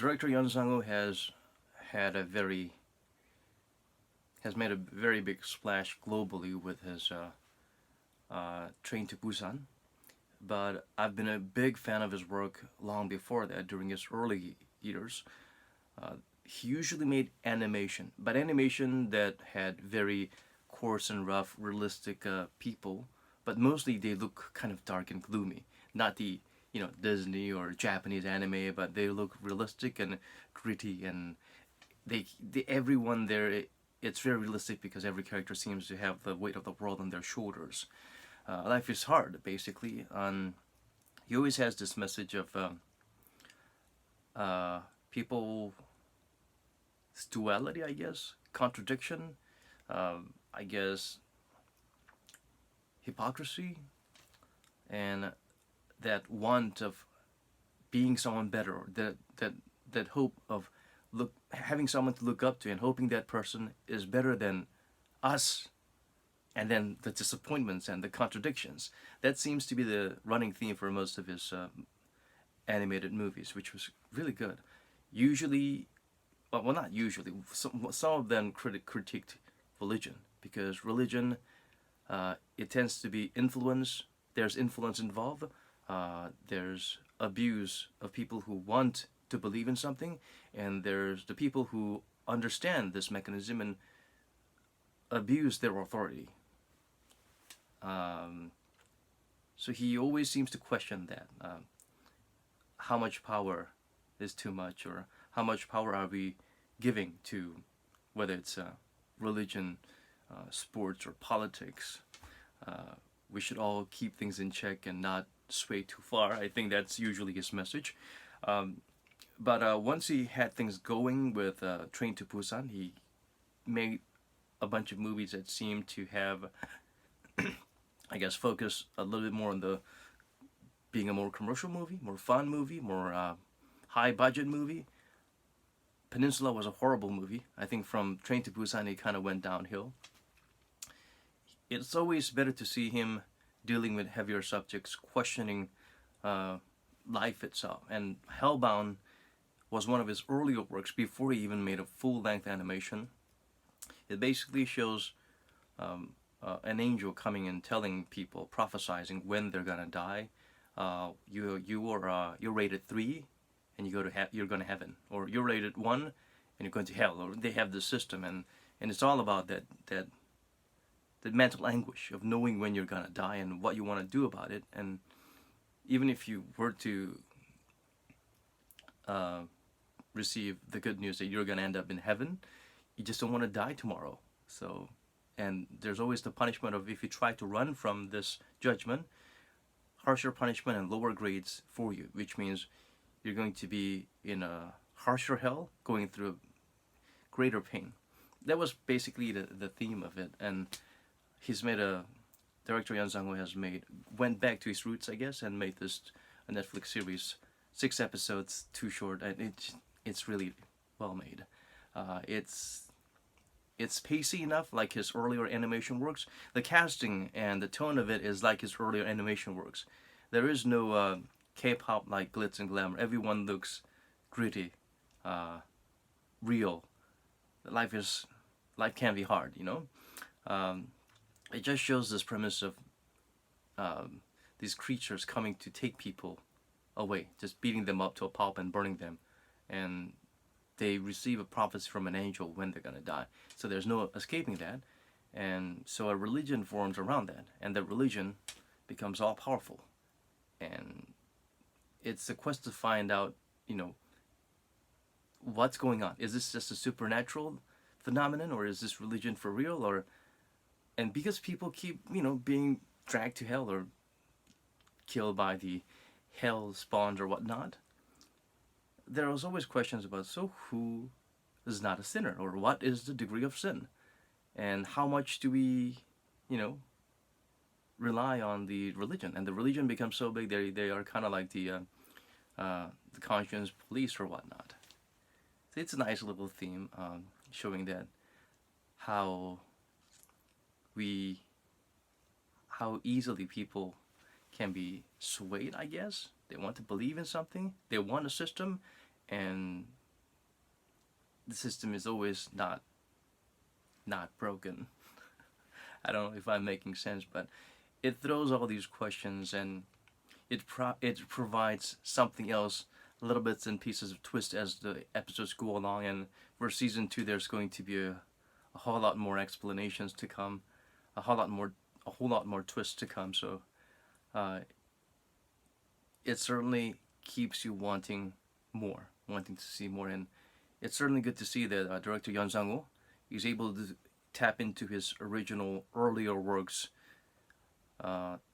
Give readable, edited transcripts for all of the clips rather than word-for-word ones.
Director Yun Sang-woo had a very has made a very big splash globally with his Train to Busan. But I've been a big fan of his work long before that, during his early years. He usually made animation, but animation that had very coarse and rough, realistic people, but mostly they look kind of dark and gloomy. Not the Disney or Japanese anime, but they look realistic and gritty, and they everyone there. It's very realistic because every character seems to have the weight of the world on their shoulders. Life is hard, basically. He always has this message of people duality, I guess, contradiction, I guess, hypocrisy, and that want of being someone better, that hope of having someone to look up to and hoping that person is better than us, and then the disappointments and the contradictions. That seems to be the running theme for most of his animated movies, which was really good. Usually, well, not usually. Some of them critiqued religion, because religion, it tends to be influence. There's influence involved. There's abuse of people who want to believe in something, and there's the people who understand this mechanism and abuse their authority. Um, so he always seems to question that. How much power is too much, or how much power are we giving to, whether it's religion, sports, or politics. We should all keep things in check and not sway too far. I think that's usually his message. But once he had things going with Train to Busan, he made a bunch of movies that seemed to have, I guess, focus a little bit more on the being a more commercial movie, more fun movie, more high budget movie. Peninsula was a horrible movie. I think from Train to Busan it kind of went downhill. It's always better to see him dealing with heavier subjects, questioning life itself. And Hellbound was one of his earlier works before he even made a full-length animation. It basically shows an angel coming and telling people, prophesizing when they're gonna die. You're rated 3, and you're going to heaven, or you're rated 1, and you're going to hell. Or they have the system, and it's all about that mental anguish of knowing when you're gonna die and what you want to do about it. And even if you were to receive the good news that you're gonna end up in heaven, you just don't want to die tomorrow. So, and there's always the punishment of, if you try to run from this judgment, harsher punishment and lower grades for you, which means you're going to be in a harsher hell, going through greater pain. That was basically the theme of it. And he's made director Yan Sang-woo went back to his roots, I guess, and made this a Netflix series, 6 episodes, too short, and it's really well made. It's pacey enough, like his earlier animation works. The casting and the tone of it is like his earlier animation works. There is no K-pop like glitz and glamour. Everyone looks gritty, real. Life can be hard, you know. It just shows this premise of these creatures coming to take people away, just beating them up to a pulp and burning them, and they receive a prophecy from an angel when they're gonna die. So there's no escaping that, and so a religion forms around that, and the religion becomes all powerful, and it's a quest to find out, what's going on. Is this just a supernatural phenomenon, or is this religion for real? And because people keep, being dragged to hell or killed by the hell spawns or whatnot, there was always questions about, so who is not a sinner, or what is the degree of sin, and how much do we, rely on the religion? And the religion becomes so big, they are kind of like the conscience police or whatnot. So it's a nice little theme, showing that how easily people can be swayed, I guess. They want to believe in something, they want a system, and the system is always not broken. I don't know if I'm making sense, but it throws all these questions, and it provides something else, little bits and pieces of twist as the episodes go along. And for season 2, there's going to be a whole lot more explanations to come, a whole lot more twists to come. So uh, it certainly keeps you wanting to see more. And it's certainly good to see that director Yeon Sang-woo is able to tap into his original earlier works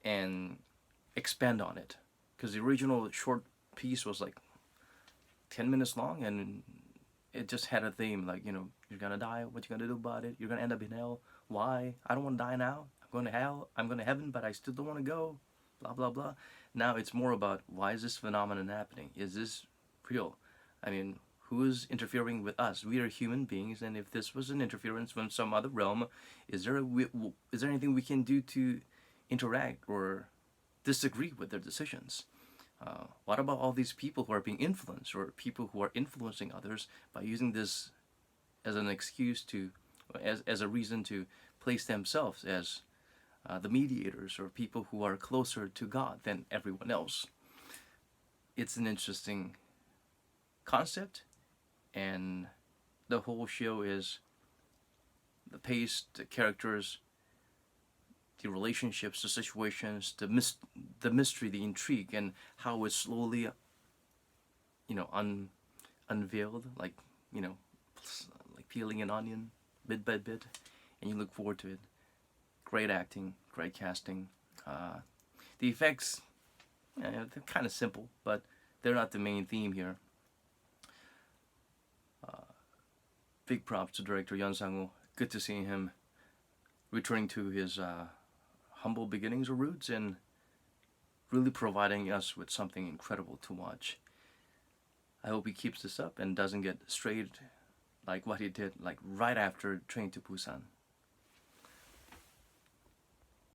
and expand on it. Because the original short piece was like 10 minutes long, and it just had a theme like, you're gonna die, what you gonna do about it? You're gonna end up in hell. Why? I don't want to die now. I'm going to hell. I'm going to heaven, but I still don't want to go. Blah blah blah. Now it's more about, why is this phenomenon happening? Is this real? I mean, who is interfering with us? We are human beings, and if this was an interference from some other realm, is there anything we can do to interact or disagree with their decisions? What about all these people who are being influenced, or people who are influencing others by using this as an excuse to, as a reason to place themselves as the mediators, or people who are closer to God than everyone else? It's an interesting concept, and the whole show is the pace, the characters, the relationships, the situations, the mystery, the intrigue, and how it's slowly, unveiled, like, like peeling an onion bit by bit, and you look forward to it. Great acting, great casting. The effects, they're kind of simple, but they're not the main theme here. Big props to director Yeon Sang-woo. Good to see him returning to his humble beginnings or roots, and really providing us with something incredible to watch. I hope he keeps this up and doesn't get strayed like what he did, like right after Train to Busan.